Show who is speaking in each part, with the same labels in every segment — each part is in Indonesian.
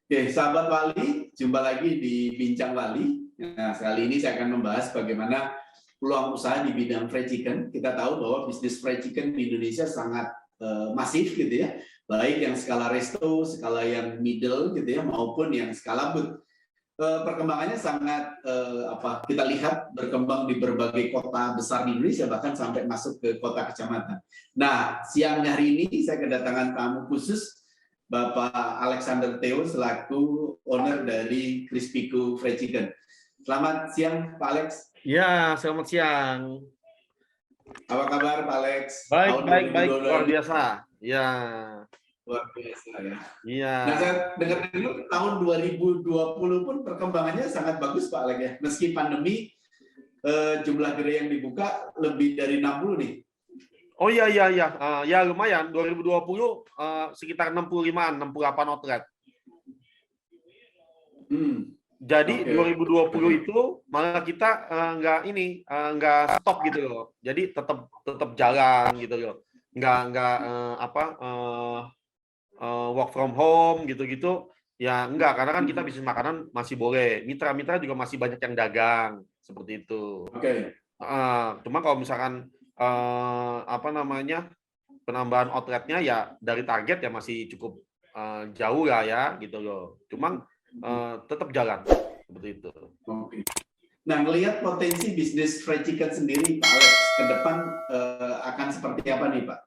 Speaker 1: Oke, sahabat Wali, jumpa lagi di Bincang Wali. Nah, kali ini saya akan membahas bagaimana peluang usaha di bidang fried chicken. Kita tahu bahwa bisnis fried chicken di Indonesia sangat masif gitu ya, baik yang skala resto, skala yang middle gitu ya, maupun yang skala bud. Perkembangannya sangat kita lihat berkembang di berbagai kota besar di Indonesia, bahkan sampai masuk ke kota kecamatan. Nah, siang hari ini saya kedatangan tamu khusus, Bapak Alexander Theo selaku owner dari Crispyku Fried Chicken. Selamat siang, Pak Alex.
Speaker 2: Ya, selamat siang.
Speaker 1: Apa kabar, Pak Alex?
Speaker 2: Baik, luar biasa. Ya.
Speaker 1: Luar biasa ya.
Speaker 2: Iya.
Speaker 1: Nah, saya dengar dulu tahun 2020 pun perkembangannya sangat bagus, Pak Alex ya. Meski pandemi, jumlah gerai yang dibuka lebih dari 60 nih.
Speaker 2: Oh iya. Ya lumayan. 2020 sekitar 65-an, 68 outlet. Jadi 2020 itu malah kita nggak stop gitu loh. Jadi tetap jalan gitu loh. Nggak work from home gitu-gitu. Ya enggak, karena kan kita bisnis makanan masih boleh. Mitra-mitra juga masih banyak yang dagang seperti itu.
Speaker 1: Oke.
Speaker 2: Cuma kalau misalkan penambahan outletnya ya dari target ya masih cukup jauh lah ya gitu loh. Cuma tetap jalan seperti itu.
Speaker 1: Oke. Nah, melihat potensi bisnis fried chicken sendiri, Pak Alex, ke depan akan seperti apa nih, Pak?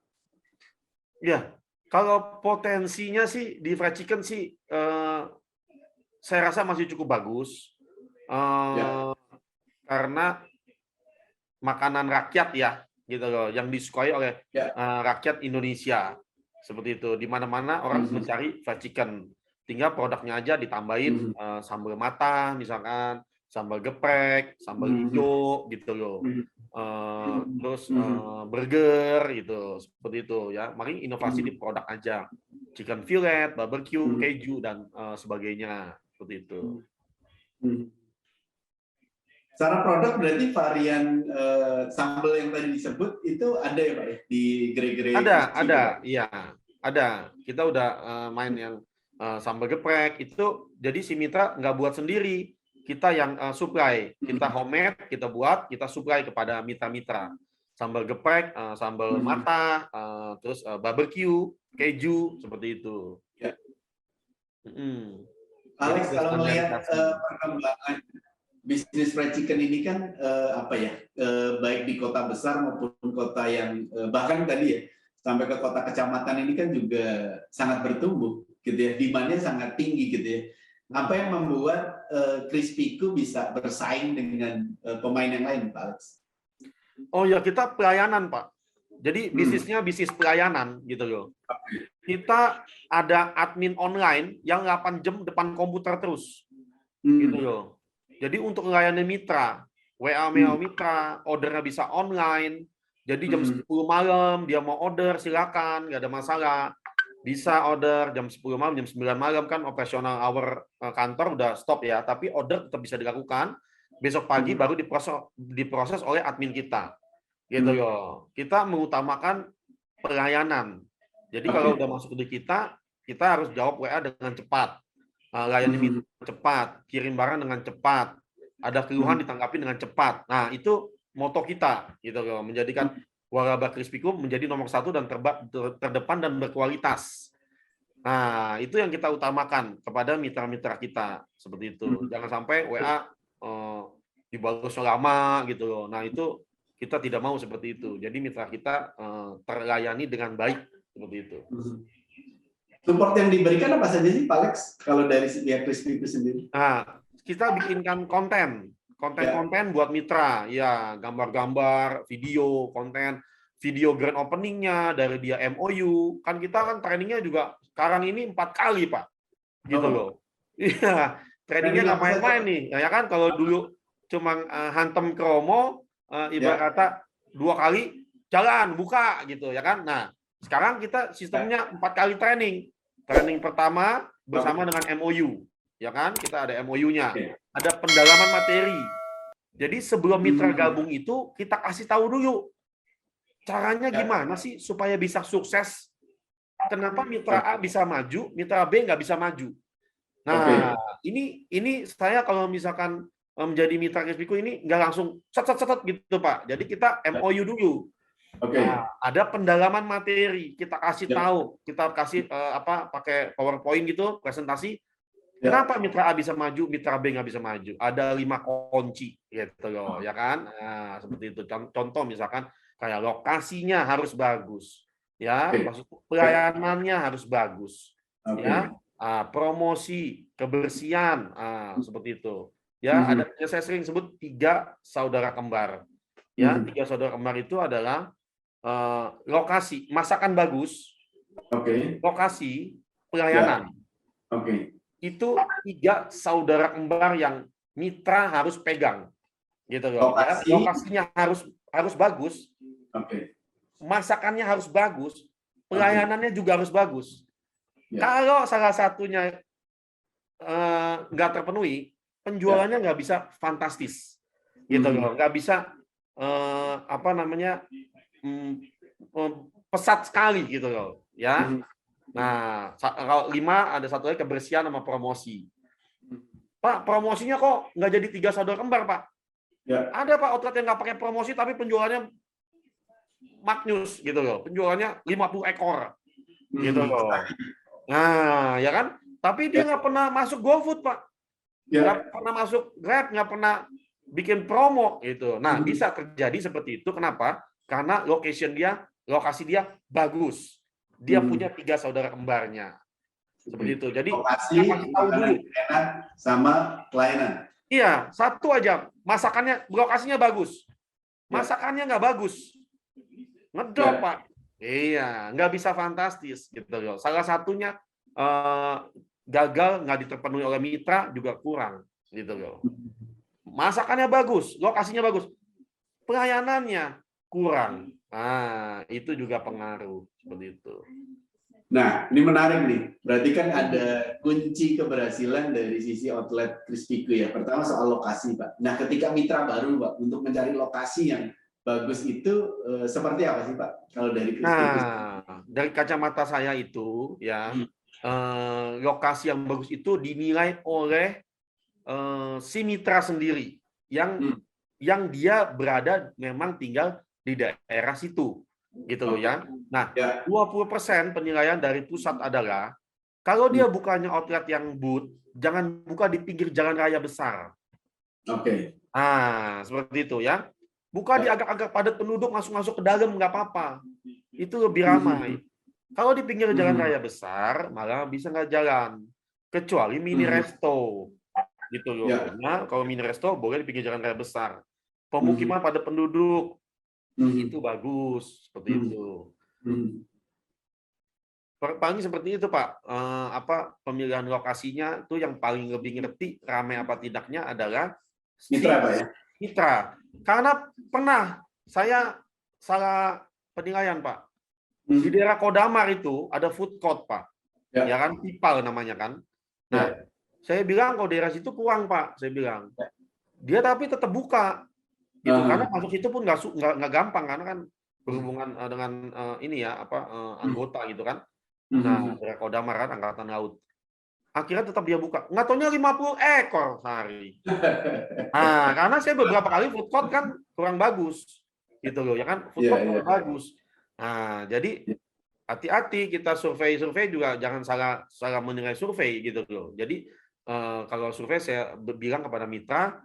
Speaker 2: Ya, kalau potensinya sih di fried chicken sih saya rasa masih cukup bagus karena makanan rakyat ya gitu loh, yang disukai oleh rakyat Indonesia seperti itu. Di mana-mana orang mencari fried chicken, tinggal produknya aja ditambahin sambal matah misalkan, sambal geprek, sambal hijau gitu loh, terus burger gitu seperti itu ya. Mari inovasi di produk aja, chicken fillet, barbecue, keju dan sebagainya seperti itu.
Speaker 1: Secara produk berarti varian sambal yang tadi disebut itu ada ya, Pak ya, di gerai-gerai?
Speaker 2: Ada, iya, ada. Kita udah main yang sambal geprek itu, jadi si mitra nggak buat sendiri, kita yang supply, kita homemade, kita buat, kita supply kepada mitra-mitra. Sambal geprek, sambal matah, terus barbecue, keju seperti itu.
Speaker 1: Ya.
Speaker 2: Jadi
Speaker 1: kalau melihat perkembangan bisnis fried chicken ini kan baik di kota besar maupun kota yang bahkan tadi ya sampai ke kota kecamatan ini kan juga sangat bertumbuh gitu ya, demand-nya sangat tinggi gitu ya. Apa yang membuat Crispyku bisa bersaing dengan pemain yang lain, Pak Alex?
Speaker 2: Oh ya, kita pelayanan, Pak. Jadi bisnisnya bisnis pelayanan gitu loh. Kita ada admin online yang 8 jam depan komputer terus. Gitu loh. Jadi untuk melayani mitra, WA mitra, ordernya bisa online. Jadi jam 10 malam dia mau order silakan, nggak ada masalah. Bisa order jam 10 malam, jam 9 malam kan operasional hour kantor udah stop ya, tapi order tetap bisa dilakukan. Besok pagi baru diproses oleh admin kita. Gitu loh. Kita mengutamakan pelayanan. Jadi kalau udah masuk di kita harus jawab WA dengan cepat. Layani mitra cepat, kirim barang dengan cepat, ada keluhan ditanggapi dengan cepat. Nah, itu moto kita, gitu loh, menjadikan Waralaba Crispyku menjadi nomor 1 dan terdepan dan berkualitas. Nah, itu yang kita utamakan kepada mitra-mitra kita, seperti itu. Jangan sampai WA dibalas lama, gitu loh. Nah, itu kita tidak mau seperti itu. Jadi mitra kita terlayani dengan baik, seperti itu.
Speaker 1: Support yang diberikan apa saja sih, Pak Alex, kalau dari pihak Crispyku sendiri?
Speaker 2: Nah, kita bikinkan konten buat mitra, ya gambar-gambar, video, konten, video grand openingnya dari dia MOU. Kan kita kan trainingnya juga sekarang ini 4 kali, Pak, gitu loh. Iya, trainingnya nggak main-main nih, ya kan? Kalau dulu cuma hantem kromo, ibarat kata 2 kali jalan buka gitu, ya kan? Nah, sekarang kita sistemnya 4 kali training. Training pertama bersama dengan MOU, ya kan? Kita ada MOU-nya, ada pendalaman materi. Jadi sebelum mitra gabung itu kita kasih tahu dulu caranya gimana sih supaya bisa sukses. Kenapa mitra A bisa maju, mitra B nggak bisa maju? Nah, ini saya kalau misalkan menjadi mitra Krispiku ini nggak langsung set gitu Pak. Jadi kita MOU dulu.
Speaker 1: Oke.
Speaker 2: Ada pendalaman materi, kita kasih
Speaker 1: Ya.
Speaker 2: tahu, kita kasih pakai PowerPoint gitu, presentasi.
Speaker 1: Ya.
Speaker 2: Kenapa mitra A bisa maju, mitra B nggak bisa maju? Ada 5 kunci, gitu loh, ya kan? Nah, seperti itu. Contoh misalkan kayak lokasinya harus bagus, ya,
Speaker 1: Oke.
Speaker 2: maksud pelayanannya harus bagus, ya,
Speaker 1: Oke.
Speaker 2: promosi, kebersihan, seperti itu. Ya, ada saya sering sebut 3 saudara kembar. Ya, 3 saudara kembar itu adalah lokasi, masakan bagus,
Speaker 1: Oke.
Speaker 2: lokasi,
Speaker 1: Ya.
Speaker 2: pelayanan.
Speaker 1: Oke.
Speaker 2: Itu 3 saudara kembar yang mitra harus pegang, gitu loh. Ya,
Speaker 1: Lokasi.
Speaker 2: lokasinya harus bagus,
Speaker 1: Oke.
Speaker 2: masakannya harus bagus, pelayanannya juga harus bagus.
Speaker 1: Ya.
Speaker 2: Kalau salah satunya nggak terpenuhi, penjualannya nggak bisa fantastis, gitu loh. Nggak bisa pesat sekali gitu loh, ya. Nah, kalau 5 ada satu lagi kebersihan sama promosi. Pak, promosinya kok nggak jadi 3 saudara kembar, Pak?
Speaker 1: Ya.
Speaker 2: Ada Pak outlet yang nggak pakai promosi tapi penjualannya maknyus gitu loh. Penjualannya 50 ekor gitu loh. Nah, ya kan? Tapi dia nggak pernah masuk GoFood, Pak. Nggak pernah masuk Grab, nggak pernah bikin promo gitu. Nah, bisa terjadi seperti itu. Kenapa? Karena lokasi dia bagus. Dia punya 3 saudara kembarnya. Seperti itu. Jadi
Speaker 1: lokasi,
Speaker 2: saya kasih tahu dulu.
Speaker 1: enak sama pelayanan.
Speaker 2: Iya, satu aja. Masakannya, lokasinya bagus. Masakannya nggak bagus. Ngedrop, Pak. Iya, nggak bisa fantastis gitu loh. Salah satunya gagal, nggak terpenuhi oleh mitra, juga kurang gitu loh. Masakannya bagus, lokasinya bagus, pelayanannya kurang. Nah, itu juga pengaruh seperti itu.
Speaker 1: Nah, ini menarik nih. Berarti kan ada kunci keberhasilan dari sisi outlet Krispiku ya. Pertama soal lokasi, Pak. Nah, ketika mitra baru, Pak, untuk mencari lokasi yang bagus itu seperti apa sih, Pak? Kalau dari Krispiku?
Speaker 2: Nah, dari kacamata saya itu ya, lokasi yang bagus itu dinilai oleh si mitra sendiri yang dia berada memang tinggal di daerah situ gitu loh ya. Nah, 20% penilaian dari pusat adalah kalau dia bukanya outlet yang boot, jangan buka di pinggir jalan raya besar.
Speaker 1: Oke.
Speaker 2: Seperti itu ya. Buka di agak-agak padat penduduk, masuk-masuk ke dalam nggak apa-apa. Itu lebih ramai. Kalau di pinggir jalan raya besar, malah bisa nggak jalan. Kecuali mini resto. Gitu loh. Nah, kalau mini resto boleh di pinggir jalan raya besar. Pemukiman padat penduduk. Itu bagus. Seperti itu. Paling seperti itu, Pak. Pemilihan lokasinya itu yang paling lebih ngerti ramai apa tidaknya adalah
Speaker 1: mitra, Pak ya?
Speaker 2: Mitra. Karena pernah saya salah penilaian, Pak. Di daerah Kodamar itu ada food court, Pak. Ya kan, Pipal namanya kan. Nah, saya bilang kalau daerah situ kurang, Pak. Saya bilang. Dia tapi tetap buka. Gitu. Karena masuk situ pun nggak gampang karena kan berhubungan dengan anggota gitu kan. Nah, daerah Kodamar kan angkatan laut. Akhirnya tetap dia buka. Nggak taunya 50 ekor sehari. Karena saya beberapa kali food court kan kurang bagus. Gitu loh, ya kan? Food court kurang bagus. Nah, jadi hati-hati kita survei juga jangan salah menilai survei gitu loh. Jadi kalau survei saya bilang kepada mitra,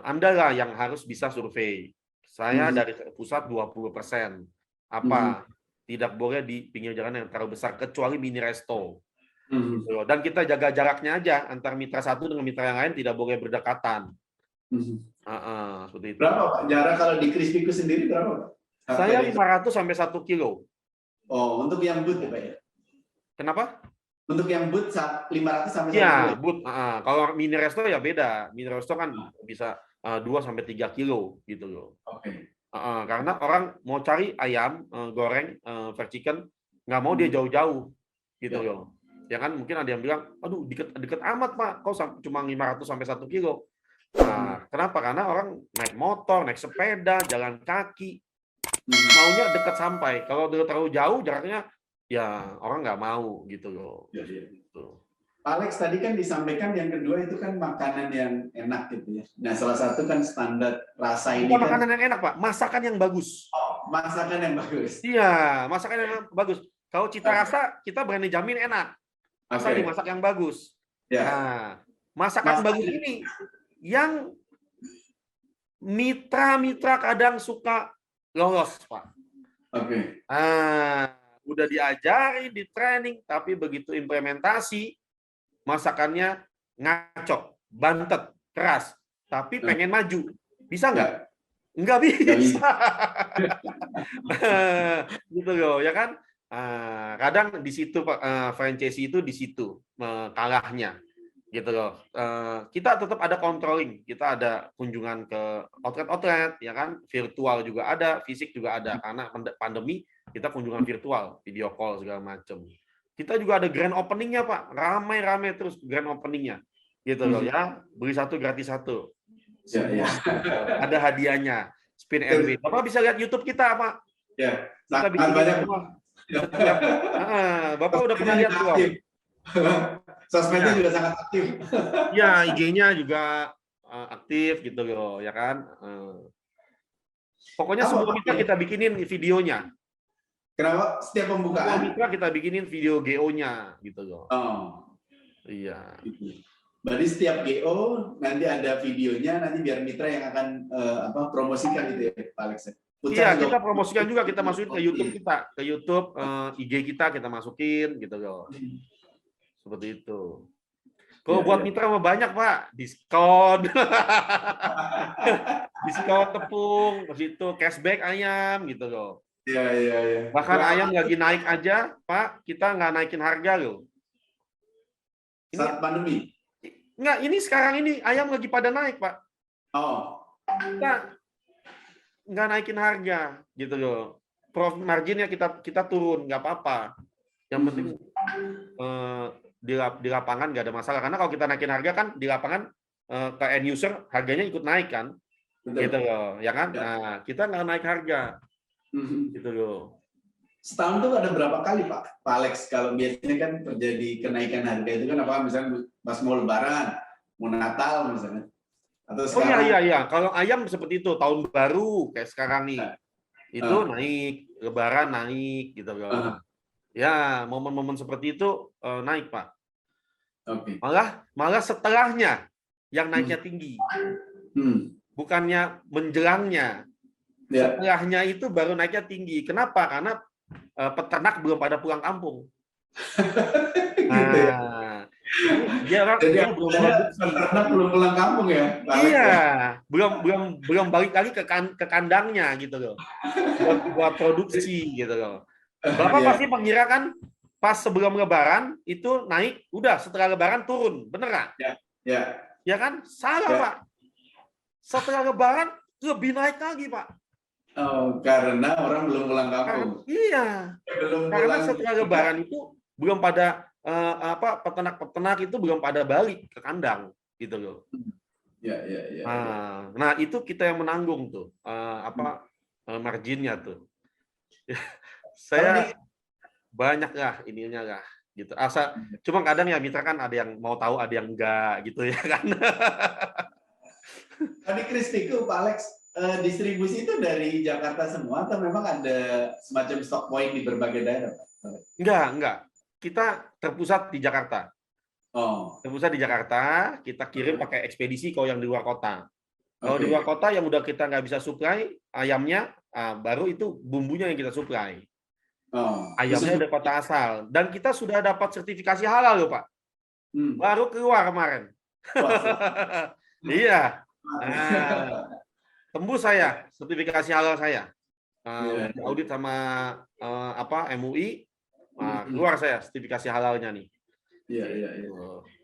Speaker 2: Anda lah yang harus bisa survei. Saya dari pusat 20%. Apa? Tidak boleh di pinggir jalan yang terlalu besar kecuali mini resto. Dan kita jaga jaraknya aja antar mitra satu dengan mitra yang lain, tidak boleh berdekatan. Seperti itu.
Speaker 1: Berapa, Pak? Jarak kalau di Krispiku sendiri berapa, Pak?
Speaker 2: Saya 500 sampai 1 kilo.
Speaker 1: Oh, untuk yang boot ya, Pak ya?
Speaker 2: Kenapa?
Speaker 1: Untuk yang boot 500 sampai 1 kilo.
Speaker 2: Ya, boot. Kalau mini resto ya beda. Mini resto kan bisa 2 sampai 3 kilo gitu loh.
Speaker 1: Oke.
Speaker 2: Karena orang mau cari ayam goreng fried chicken, nggak mau dia jauh-jauh gitu loh. Ya kan mungkin ada yang bilang, aduh deket amat Pak, kok cuma 500 sampai 1 kilo. Kenapa? Karena orang naik motor, naik sepeda, jalan kaki, maunya dekat sampai. Kalau terlalu jauh jaraknya, ya orang nggak mau gitu loh. Gitu.
Speaker 1: Pak Alex tadi kan disampaikan yang kedua itu kan makanan yang enak gitu ya. Nah, salah satu kan standar rasa ini
Speaker 2: Bukan
Speaker 1: kan
Speaker 2: makanan yang enak, Pak, masakan yang bagus.
Speaker 1: masakan yang bagus.
Speaker 2: Iya, masakan yang bagus. Kalau cita
Speaker 1: Oke.
Speaker 2: rasa kita berani jamin enak, asal
Speaker 1: Oke.
Speaker 2: dimasak yang bagus.
Speaker 1: Ya.
Speaker 2: Nah, masakan bagus ini yang mitra-mitra kadang suka lolos, Pak.
Speaker 1: Oke.
Speaker 2: Udah diajari, di training, tapi begitu implementasi, masakannya ngaco, bantet, keras, tapi pengen maju. Bisa nggak? Nggak bisa. Gitu loh, ya kan? Kadang di situ franchise itu di situ kalahnya. Gitu loh. Kita tetap ada controlling, kita ada kunjungan ke outlet, ya kan, virtual juga ada, fisik juga ada, karena pandemi kita kunjungan virtual, video call segala macam. Kita juga ada grand openingnya, Pak, ramai-ramai terus grand openingnya, gitu loh ya, beli satu gratis satu, semua ada hadiahnya, spin and win. Bapak bisa lihat YouTube kita, Pak.
Speaker 1: Ya,
Speaker 2: kita bikin semua. Setiap, Bapak udah pernah lihat belum?
Speaker 1: Sosmednya juga sangat aktif.
Speaker 2: Ya, IG-nya juga aktif gitu loh, ya kan. Pokoknya semua mitra kita bikinin videonya.
Speaker 1: Kenapa? Setiap pembukaan?
Speaker 2: Semua mitra kita bikinin video GO-nya gitu loh.
Speaker 1: Oh.
Speaker 2: Iya.
Speaker 1: Berarti setiap GO nanti ada videonya, nanti biar mitra yang akan promosikan itu ya, Pak Alex.
Speaker 2: Iya, kita promosikan juga, kita masukin ke YouTube kita, ke YouTube, IG kita masukin gitu loh. Seperti itu. Kalau buat mitra mah banyak, Pak, diskon, diskon tepung, ke situ cashback ayam gitu loh.
Speaker 1: Iya.
Speaker 2: Bahkan ayam lagi naik aja, Pak, kita nggak naikin harga loh.
Speaker 1: Saat pandemi?
Speaker 2: Nggak, ini sekarang ini ayam lagi pada naik, Pak.
Speaker 1: Oh.
Speaker 2: Kita nggak naikin harga gitu loh. Profit marginnya kita turun, nggak apa-apa. Yang penting di lapangan nggak ada masalah, karena kalau kita naikin harga kan di lapangan ke end user harganya ikut naik kan. Betul. Gitu loh, ya kan? Ya. Nah, kita nggak naik harga. Gitu loh.
Speaker 1: Setahun tuh ada berapa kali, Pak Alex, kalau biasanya kan terjadi kenaikan harga itu kan apa, misalnya pas mau lebaran, mau Natal misalnya. Atau sekarang...
Speaker 2: Oh iya. Kalau ayam seperti itu, tahun baru kayak sekarang nih. Itu naik, lebaran naik gitu loh. Ya, momen-momen seperti itu naik, Pak.
Speaker 1: Okay.
Speaker 2: Malah setelahnya yang naiknya tinggi. Bukannya menjelangnya. Setelahnya itu baru naiknya tinggi. Kenapa? Karena peternak belum pada pulang kampung.
Speaker 1: Gitu ya. Jadi peternak belum pulang kampung ya, Pak Alex?
Speaker 2: Iya, belum balik lagi ke kandangnya gitu loh. Buat produksi gitu loh. Bapak pasti mengira kan pas sebelum lebaran itu naik, udah setelah lebaran turun, bener nggak?
Speaker 1: Ya.
Speaker 2: Ya kan? Salah, Pak. Setelah lebaran lebih naik lagi, Pak.
Speaker 1: Oh, karena orang belum pulang kampung.
Speaker 2: Iya. Karena setelah lebaran itu belum pada peternak-peternak itu belum pada balik ke kandang gitu loh.
Speaker 1: Ya.
Speaker 2: Nah, itu kita yang menanggung tuh marginnya tuh. Saya banyak lah ininya lah gitu. Cuma kadang ya mitra kan ada yang mau tahu, ada yang enggak gitu ya kan.
Speaker 1: Tadi Kristiku, Pak Alex, distribusi itu dari Jakarta semua atau memang ada semacam stock point di berbagai daerah, Pak?
Speaker 2: Enggak. Kita terpusat di Jakarta.
Speaker 1: Oh.
Speaker 2: Terpusat di Jakarta, kita kirim pakai ekspedisi kalau yang di luar kota. Kalau di luar kota yang udah kita nggak bisa supply ayamnya, baru itu bumbunya yang kita supply. Ayamnya dari kota asal. Dan kita sudah dapat sertifikasi halal loh, Pak. Baru keluar kemarin. Iya. Tembus saya sertifikasi halal saya. Audit sama MUI, keluar saya sertifikasi halalnya nih.
Speaker 1: Iya.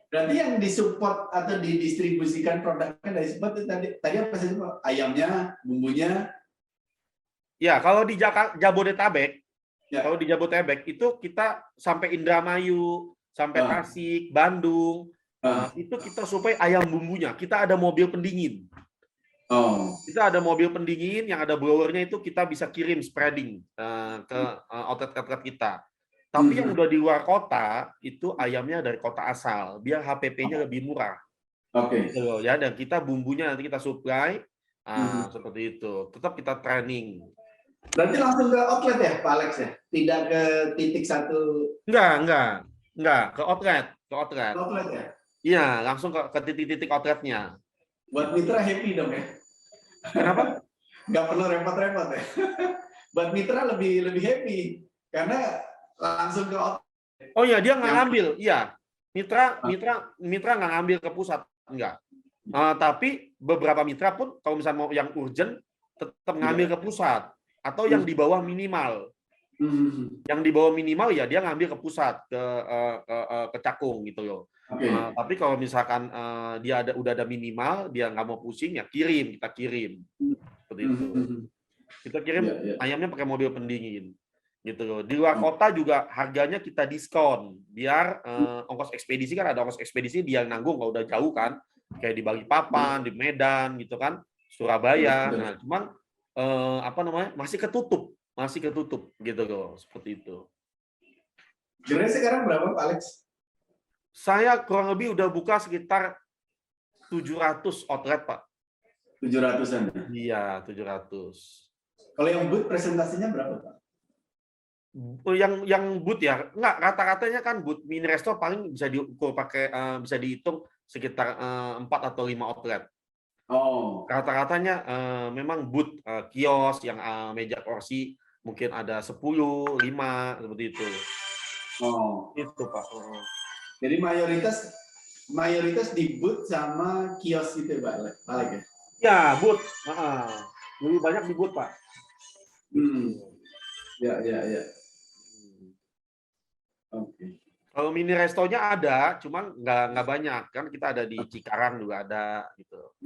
Speaker 1: Berarti yang disupport atau didistribusikan produknya dari support tadi apa sih, Pak? Ayamnya, bumbunya? Ya,
Speaker 2: kalau di Jabodetabek, kalau di Jabodetabek itu kita sampai Indramayu, sampai Tasik, Bandung, itu kita supply ayam bumbunya. Kita ada mobil pendingin. Kita ada mobil pendingin yang ada blowernya, itu kita bisa kirim spreading ke outlet-outlet kita. Tapi yang udah di luar kota itu ayamnya dari kota asal, biar HPP-nya lebih murah.
Speaker 1: Oke.
Speaker 2: Gitu loh, ya, dan kita bumbunya nanti kita supply, seperti itu. Tetap kita training.
Speaker 1: Berarti langsung ke outlet ya, Pak Alex ya? Tidak ke titik satu
Speaker 2: Enggak, ke outlet,
Speaker 1: outlet ya?
Speaker 2: Iya, langsung ke titik-titik outletnya.
Speaker 1: Buat mitra happy dong ya?
Speaker 2: Kenapa?
Speaker 1: Nggak perlu repot-repot ya? Buat mitra lebih happy karena langsung ke outlet.
Speaker 2: Oh iya, dia nggak ngambil, iya. Mitra nggak ngambil ke pusat, enggak. Tapi beberapa mitra pun kalau misalnya mau yang urgent tetap ngambil ke pusat atau yang di bawah minimal. Yang di bawah minimal ya dia ngambil ke pusat ke Cakung gitu loh. Tapi kalau misalkan dia udah ada minimal, dia nggak mau pusing ya kita kirim seperti itu. Kita kirim ayamnya pakai mobil pendingin gitu loh. Di luar kota juga harganya kita diskon biar ongkos ekspedisi, kan ada ongkos ekspedisi dia nanggung kalau udah jauh kan, kayak di Balikpapan, di Medan gitu kan, Surabaya. Nah, cuman masih ketutup gitu loh, seperti itu.
Speaker 1: Gerai sekarang berapa Pak Alex?
Speaker 2: Saya kurang lebih udah buka sekitar 700 outlet, Pak.
Speaker 1: 700-an.
Speaker 2: Iya, 700.
Speaker 1: Kalau yang booth presentasinya berapa, Pak?
Speaker 2: Yang booth ya, enggak, rata-ratanya kan booth mini resto paling bisa diukur pakai bisa dihitung sekitar 4 atau 5 outlet.
Speaker 1: Oh.
Speaker 2: Rata-ratanya memang booth kios yang meja kursi mungkin ada 10, 5 seperti itu.
Speaker 1: Oh.
Speaker 2: Itu, Pak.
Speaker 1: Jadi mayoritas di booth sama kios gitu, Pak Alex ya?
Speaker 2: Ya, booth. Lebih banyak di booth, Pak.
Speaker 1: Ya. Oke.
Speaker 2: Kalau mini restonya ada, cuma nggak banyak kan, kita ada di Cikarang juga ada gitu,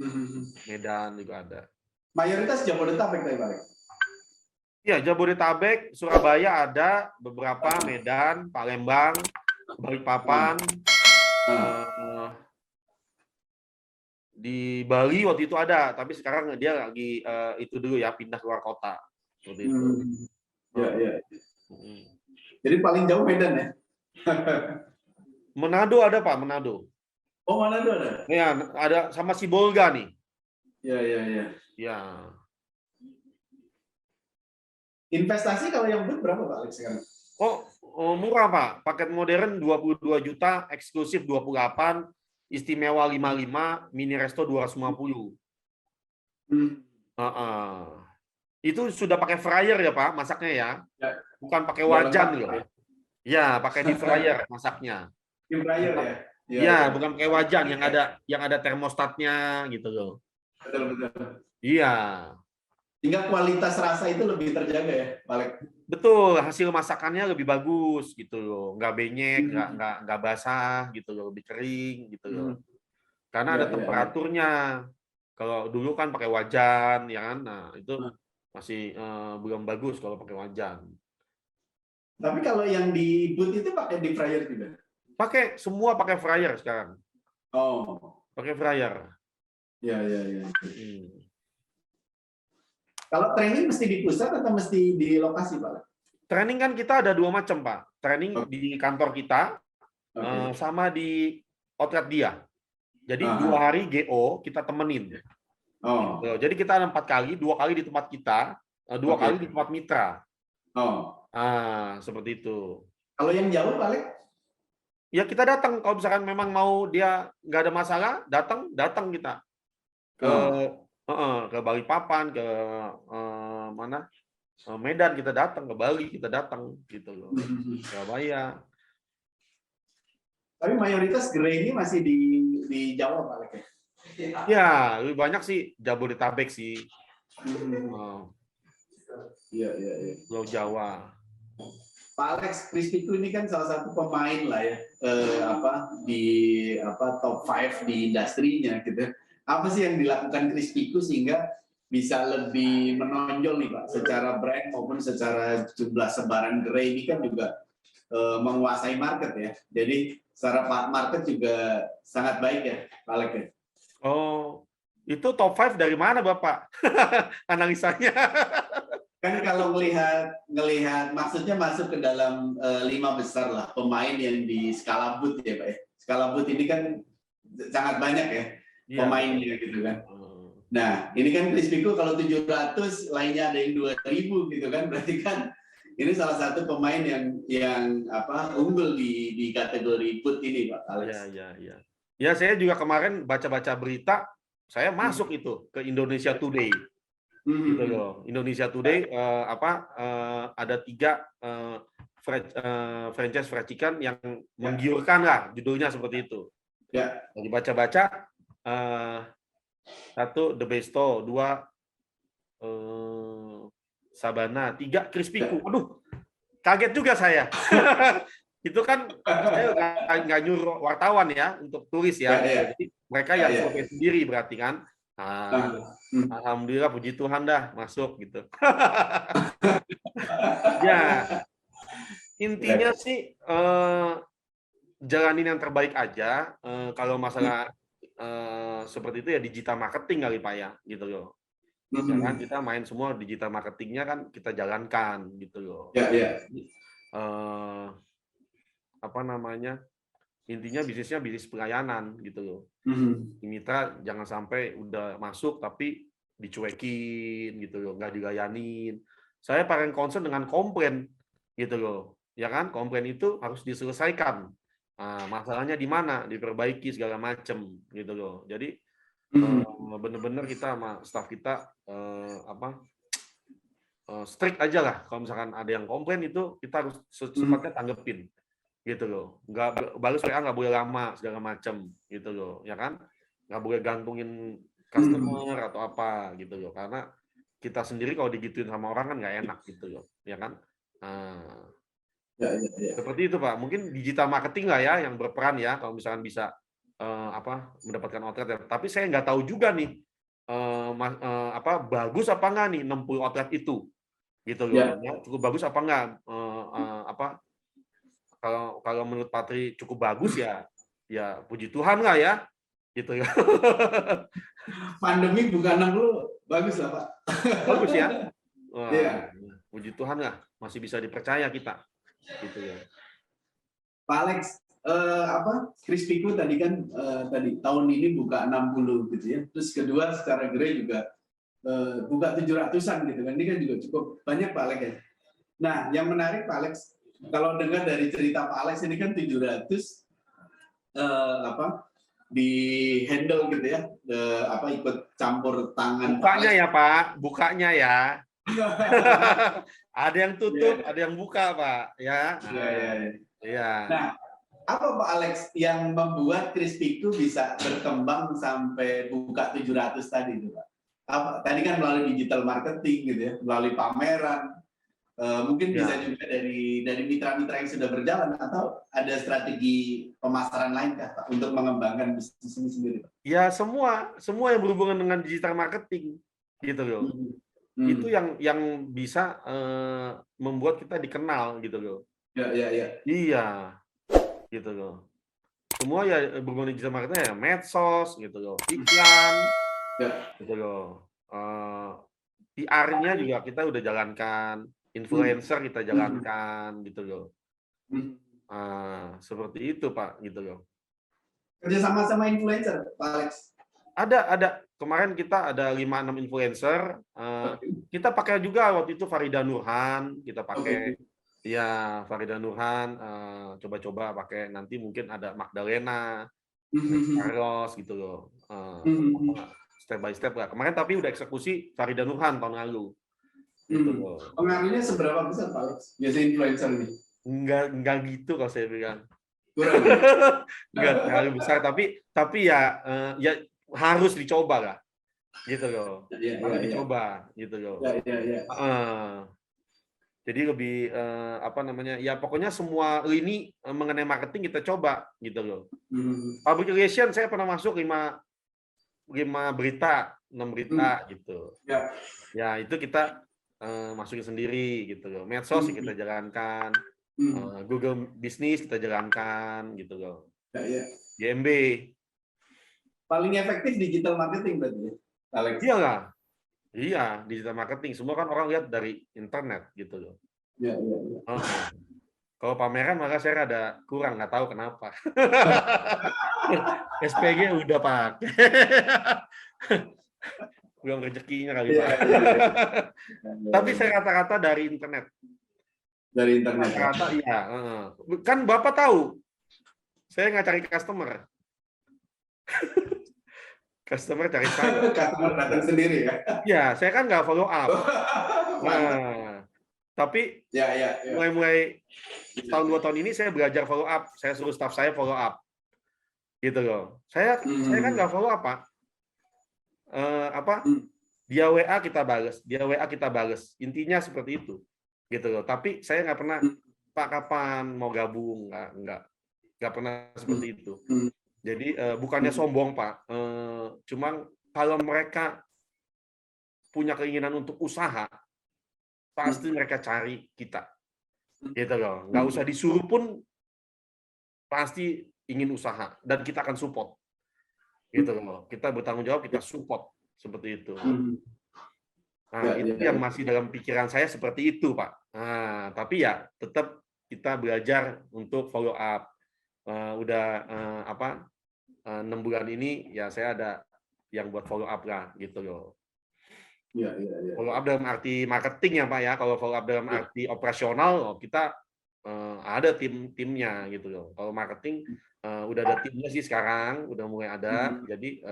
Speaker 2: Medan juga ada. Mayoritas
Speaker 1: Jabodetabek tadi, Pak.
Speaker 2: Iya, Jabodetabek, Surabaya ada beberapa, Medan, Palembang, Balikpapan, di Bali waktu itu ada, tapi sekarang dia lagi itu dulu ya, pindah keluar kota seperti itu.
Speaker 1: Ya. Jadi paling jauh Medan ya?
Speaker 2: Manado ada, Pak, Manado.
Speaker 1: Oh, Manado ada?
Speaker 2: Ya, ada sama Sibolga nih.
Speaker 1: Ya. Investasi kalau yang booth berapa, Pak Alex sekarang?
Speaker 2: Oh, murah, Pak. Paket modern 22 juta, eksklusif 28, istimewa 55, mini resto 250. Itu sudah pakai fryer ya, Pak, masaknya ya? Bukan pakai wajan loh. Ya, pakai di fryer masaknya.
Speaker 1: Di fryer ya?
Speaker 2: Iya, bukan pakai wajan yang ada termostatnya gitu loh.
Speaker 1: Betul.
Speaker 2: Iya.
Speaker 1: Sehingga kualitas rasa itu lebih terjaga ya, Pak Alex?
Speaker 2: Betul, hasil masakannya lebih bagus gitu loh, nggak benyek, nggak basah gitu loh, lebih kering gitu loh. Karena ada temperaturnya. Kalau dulu kan pakai wajan, ya kan? Nah itu masih belum bagus kalau pakai wajan.
Speaker 1: Tapi kalau yang di booth itu pakai deep fryer juga?
Speaker 2: Semua pakai fryer sekarang.
Speaker 1: Oh.
Speaker 2: Pakai fryer.
Speaker 1: Ya. Kalau training mesti di pusat atau mesti di lokasi, Pak?
Speaker 2: Training kan kita ada 2 macam, Pak. Training di kantor kita, sama di outlet dia. Jadi 2 hari GO kita temenin. Jadi kita ada 4 kali, 2 kali di tempat kita, 2 kali di tempat mitra. Seperti itu.
Speaker 1: Kalau yang jauh, Pak Alex?
Speaker 2: Ya kita datang. Kalau misalkan memang mau dia nggak ada masalah, datang kita ke Balikpapan, ke mana? Medan kita datang, ke Bali kita datang gitu loh. Surabaya.
Speaker 1: Tapi mayoritas gerai ini masih di Jawa, Pak Alex ya?
Speaker 2: Ya, lebih banyak sih Jabodetabek sih.
Speaker 1: Iya.
Speaker 2: Pulau Jawa.
Speaker 1: Pak Alex, Crispy ini kan salah satu pemain lah ya, di top 5 di industrinya gitu. Apa sih yang dilakukan Crispy sehingga bisa lebih menonjol nih, Pak, secara brand maupun secara jumlah sebaran gerai ini kan juga menguasai market ya. Jadi secara market juga sangat baik ya, Pak Alex ya.
Speaker 2: Oh, itu top 5 dari mana, Bapak? Analisanya.
Speaker 1: kan kalau ngelihat maksudnya masuk ke dalam 5 besar lah pemain yang di skala boot ya Pak ya. Skala boot ini kan sangat banyak ya pemainnya gitu kan. Nah, ini kan Chris Pico kalau 700 lainnya ada yang 2000 gitu kan. Berarti kan ini salah satu pemain yang unggul di kategori boot ini Pak Alex.
Speaker 2: Ya. Ya, saya juga kemarin baca-baca berita, saya masuk itu ke Indonesia Today. Gitu loh. Indonesia Today ada 3 franchise fried chicken yang menggiurkan lah, judulnya seperti itu.
Speaker 1: Ya.
Speaker 2: Dibaca-baca, 1 The Besto, 2 Sabana, 3 Chris Pico. Aduh, kaget juga saya. Itu kan saya nggak nyuruh wartawan ya untuk tulis ya. Jadi mereka yang survei sendiri berarti kan. Alhamdulillah puji Tuhan dah masuk gitu. Ya, intinya sih jalanin yang terbaik aja. Kalau masalah seperti itu ya digital marketing kali Pak ya, gitu loh. Jangan kita main semua digital marketingnya kan kita jalankan gitu loh. Intinya bisnisnya bisnis pelayanan gitu loh. Mitra jangan sampai udah masuk tapi dicuekin gitu loh, nggak dilayanin. Saya paling concern dengan komplain gitu loh, ya kan? Komplain itu harus diselesaikan. Masalahnya di mana, diperbaiki segala macam gitu loh. Jadi benar-benar kita sama staff kita strict aja lah. Kalau misalkan ada yang komplain itu kita harus secepatnya tanggepin. Gitu loh, nggak balas WA nggak boleh lama segala macam gitu loh, ya kan, nggak boleh gantungin customer atau apa gitu loh, karena kita sendiri kalau digituin sama orang kan nggak enak gitu loh, ya kan. Seperti itu Pak, mungkin digital marketing lah ya yang berperan ya kalau misalkan bisa mendapatkan outlet ya. Tapi saya nggak tahu juga nih bagus apa nggak nih 60 outlet itu gitu loh, ya, cukup bagus apa nggak kalau menurut Patri cukup bagus ya puji Tuhan lah ya gitu ya.
Speaker 1: Pandemi bukan 60 bagus lah Pak.
Speaker 2: Bagus ya. Wah, puji Tuhan lah masih bisa dipercaya kita gitu ya.
Speaker 1: Pak Alex, Chris Pico tadi kan tahun ini buka 60 gitu ya. Terus kedua secara gerai juga buka 700-an gitu kan. Ini kan juga cukup banyak Pak Alex ya. Nah, yang menarik Pak Alex, kalau dengar dari cerita Pak Alex ini kan 700 di handle gitu ya, ikut campur tangan.
Speaker 2: Bukanya ya Pak, bukanya ya. Ada yang tutup, ada yang buka Pak, ya. Iya.
Speaker 1: Nah, apa Pak Alex yang membuat Chris Pico bisa berkembang sampai buka 700 tadi itu Pak? Tadi kan melalui digital marketing gitu ya, melalui pameran. Mungkin bisa juga dari mitra-mitra yang sudah berjalan atau ada strategi pemasaran lain Pak untuk mengembangkan bisnis ini sendiri Pak?
Speaker 2: Ya semua yang berhubungan dengan digital marketing gitu loh. Itu yang bisa membuat kita dikenal gitu loh. Iya gitu loh. Semua ya berhubungan digital marketing ya medsos gitu loh, iklan gitu loh. PR-nya juga kita udah jalankan. Influencer kita jalankan gitu loh. Seperti itu Pak gitu loh.
Speaker 1: Kerja sama influencer Pak Alex?
Speaker 2: Ada. Kemarin kita ada 5-6 influencer. Kita pakai juga waktu itu Farida Nurhan, kita pakai. Ya, Farida Nurhan coba-coba pakai, nanti mungkin ada Magdalena, Carlos gitu loh. Step by step lah. Kemarin tapi udah eksekusi Farida Nurhan tahun lalu. Gitu loh.
Speaker 1: Pengaruhnya seberapa besar Pak Alex? Biasa influencer ini?
Speaker 2: Enggak gitu kalau saya bilang. Enggak terlalu besar, tapi ya harus dicoba lah. Gitu loh. Harus dicoba gitu loh. Jadi lebih ya pokoknya semua lini mengenai marketing kita coba gitu loh. Public relation saya pernah masuk 5 berita, 6 berita gitu. Ya itu kita masukin sendiri gitu loh. Medsos kita jalankan, Google Bisnis kita jalankan gitu loh. GMB.
Speaker 1: Paling efektif digital marketing berarti, Alex?
Speaker 2: Iya lah. Iya, digital marketing. Semua kan orang lihat dari internet gitu loh.
Speaker 1: Ya, ya, ya.
Speaker 2: Kalau pameran maka saya rada kurang, nggak tahu kenapa. SPG udah pakai. Belum rezekinya kali,
Speaker 1: Iya,
Speaker 2: Pak.
Speaker 1: iya, iya.
Speaker 2: Tapi saya rata-rata dari internet.
Speaker 1: Dari internet ya.
Speaker 2: Rata-rata iya. Kan Bapak tahu, saya nggak cari customer. Customer cari saya.
Speaker 1: Customer datang sendiri ya.
Speaker 2: Ya, saya kan nggak follow up.
Speaker 1: Mantap.
Speaker 2: Nah, tapi
Speaker 1: Ya, ya, ya.
Speaker 2: mulai tahun 2 tahun ini saya belajar follow up. Saya suruh staff saya follow up. Gitu loh. Saya kan nggak follow up, Pak. Dia WA kita balas, dia WA kita balas. Intinya seperti itu. Gitu loh. Tapi saya nggak pernah, Pak kapan mau gabung? Nggak pernah seperti itu. Jadi bukannya sombong, Pak. Cuman kalau mereka punya keinginan untuk usaha, pasti mereka cari kita. Gitu loh. Nggak usah disuruh pun pasti ingin usaha dan kita akan support. Gitu loh. Kita bertanggung jawab, kita support seperti itu. Nah, itu yang masih dalam pikiran saya seperti itu, Pak. Nah, tapi ya tetap kita belajar untuk follow up. Udah 6 bulan ini ya saya ada yang buat follow up lah gitu loh.
Speaker 1: Ya, ya, ya.
Speaker 2: Follow up dalam arti marketing ya, Pak ya. Kalau follow up dalam arti operasional, kita ada timnya gitu loh. Kalau marketing udah ada timnya sih sekarang, udah mulai ada. Jadi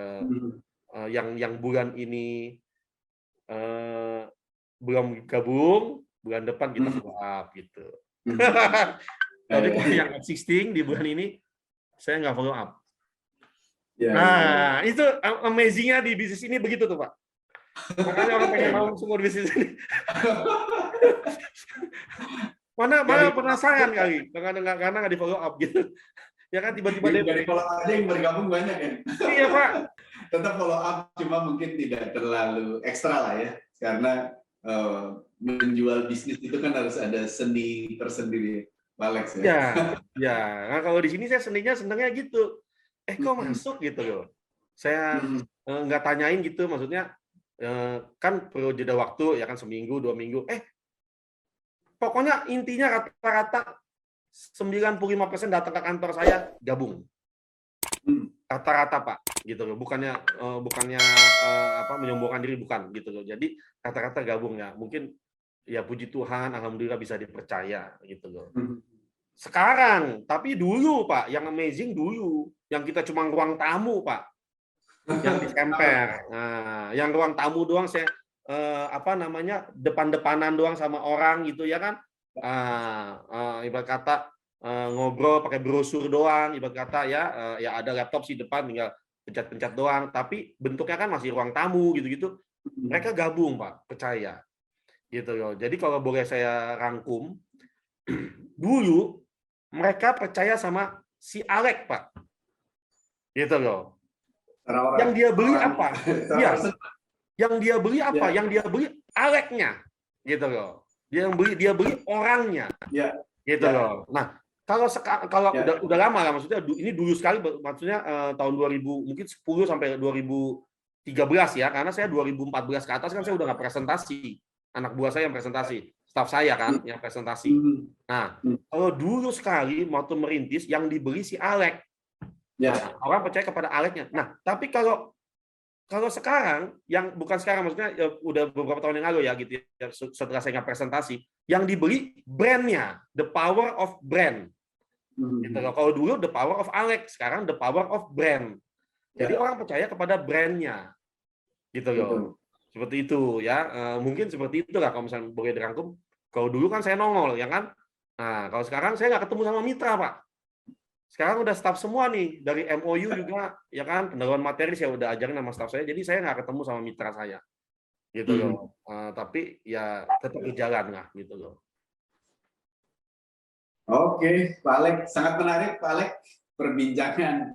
Speaker 2: yang bulan ini belum gabung, bulan depan kita follow up gitu. Tapi yang existing di bulan ini saya nggak follow up. Nah, itu amazing-nya di bisnis ini begitu tuh, Pak. Makanya orang pengen mau semua di bisnis ini. Mana penasaran kali, karena nggak di follow up gitu. Ya kan tiba-tiba
Speaker 1: dari follow up aja yang bergabung banyak ya.
Speaker 2: Iya, Pak.
Speaker 1: Tetap follow up, cuma mungkin tidak terlalu ekstra lah ya, karena menjual bisnis itu kan harus ada seni tersendiri, Pak Alex ya.
Speaker 2: Ya. Nah, kalau di sini saya senengnya gitu. Kok masuk gitu loh. Saya nggak tanyain gitu, maksudnya kan perlu jeda waktu ya kan, seminggu 2 minggu. Pokoknya intinya rata-rata 95% datang ke kantor saya gabung. Rata-rata, Pak, gitu loh. Bukannya menyombongkan diri, bukan gitu loh. Jadi rata-rata gabung ya. Mungkin ya puji Tuhan, alhamdulillah bisa dipercaya gitu loh. Sekarang, tapi dulu Pak, yang amazing dulu, yang kita cuma ruang tamu Pak, yang disemper. Nah, yang ruang tamu doang saya depan-depanan doang sama orang gitu ya kan. Ibarat kata ngobrol pakai brosur doang, ibarat kata ya ada laptop sih depan tinggal pencet-pencet doang, tapi bentuknya kan masih ruang tamu gitu-gitu. Mereka gabung Pak, percaya. Gitu loh. Jadi kalau boleh saya rangkum, dulu mereka percaya sama si Alek, Pak. Gitu loh. Yang dia beli apa? Iya. Yang dia beli apa? Yang dia beli Aleknya. Gitu loh. Dia beli orangnya. Gitu loh. Nah, kalau udah lama lah, maksudnya ini dulu sekali, maksudnya tahun 2000 mungkin 10 sampai 2013 ya, karena saya 2014 ke atas kan saya udah nggak presentasi. Anak buah saya yang presentasi, staf saya kan yang presentasi. Nah, kalau dulu sekali waktu merintis yang dibeli si Alek. Nah, orang percaya kepada Aleknya. Nah, tapi kalau sekarang, yang bukan sekarang, maksudnya ya, udah beberapa tahun yang lalu ya gitu ya, setelah saya nggak presentasi, yang dibeli brandnya, the power of brand. Gitu. Kalau dulu the power of Alek, sekarang the power of brand. Jadi orang percaya kepada brandnya, gitu loh. Seperti itu ya, mungkin seperti itu lah kalau misalnya boleh dirangkum. Kalau dulu kan saya nongol ya kan. Nah, kalau sekarang saya nggak ketemu sama mitra Pak. Sekarang udah staff semua nih, dari MOU juga ya kan, pendalaman materi saya udah ajarin sama staff saya, jadi saya nggak ketemu sama mitra saya, gitu loh. Tapi ya tetap berjalan lah, gitu loh.
Speaker 1: Oke, Pak Alek, sangat menarik Pak Alek perbincangan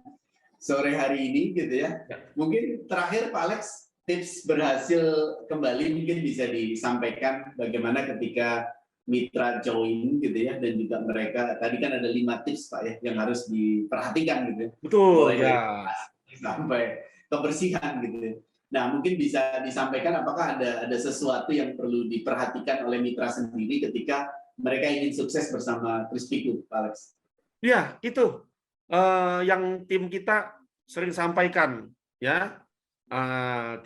Speaker 1: sore hari ini gitu ya. Mungkin terakhir Pak Alex, tips berhasil kembali mungkin bisa disampaikan bagaimana ketika mitra join gitu ya, dan juga mereka tadi kan ada 5 tips Pak ya yang harus diperhatikan gitu ya.
Speaker 2: Betul
Speaker 1: mulai
Speaker 2: ya.
Speaker 1: dari sampai kebersihan gitu ya. Nah, mungkin bisa disampaikan apakah ada sesuatu yang perlu diperhatikan oleh mitra sendiri ketika mereka ingin sukses bersama Krispiku, Pak Alex?
Speaker 2: Ya, itu yang tim kita sering sampaikan, ya.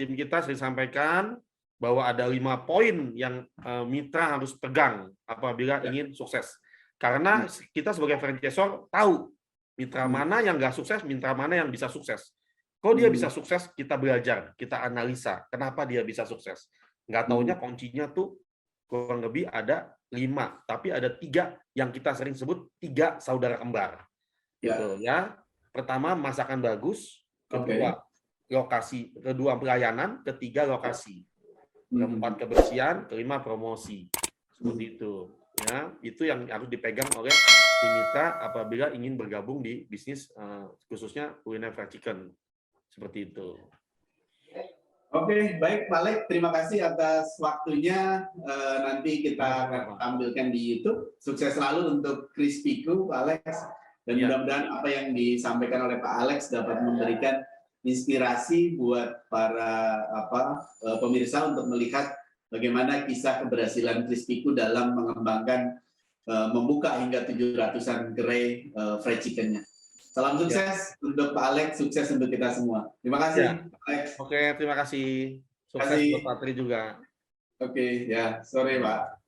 Speaker 2: Tim kita sering sampaikan bahwa ada 5 poin yang mitra harus pegang apabila ingin sukses. Karena kita sebagai franchisor tahu mitra mana yang nggak sukses, mitra mana yang bisa sukses. Kalau dia bisa sukses, kita belajar, kita analisa kenapa dia bisa sukses. Nggak taunya kuncinya tuh kurang lebih ada 5, tapi ada 3 yang kita sering sebut 3 saudara kembar. Gitu ya. Pertama, masakan bagus, kedua pelayanan, ketiga lokasi, keempat kebersihan, kelima promosi. Seperti itu. Ya, itu yang harus dipegang oleh tim mitra apabila ingin bergabung di bisnis khususnya kuliner fried chicken. Seperti itu.
Speaker 1: Oke, baik Pak Alex, terima kasih atas waktunya. Nanti kita akan tampilkan di YouTube. Sukses selalu untuk Krispiku, Pak Alex. Dan mudah-mudahan apa yang disampaikan oleh Pak Alex dapat memberikan inspirasi buat para pemirsa untuk melihat bagaimana kisah keberhasilan Krispiku dalam mengembangkan membuka hingga 700-an gerai fried chicken-nya. Salam sukses untuk Pak Alex, sukses untuk kita semua. Terima kasih, Pak Alex.
Speaker 2: Oke, terima kasih. Sukses buat Pak Tri juga.
Speaker 1: Oke, ya, sore Pak.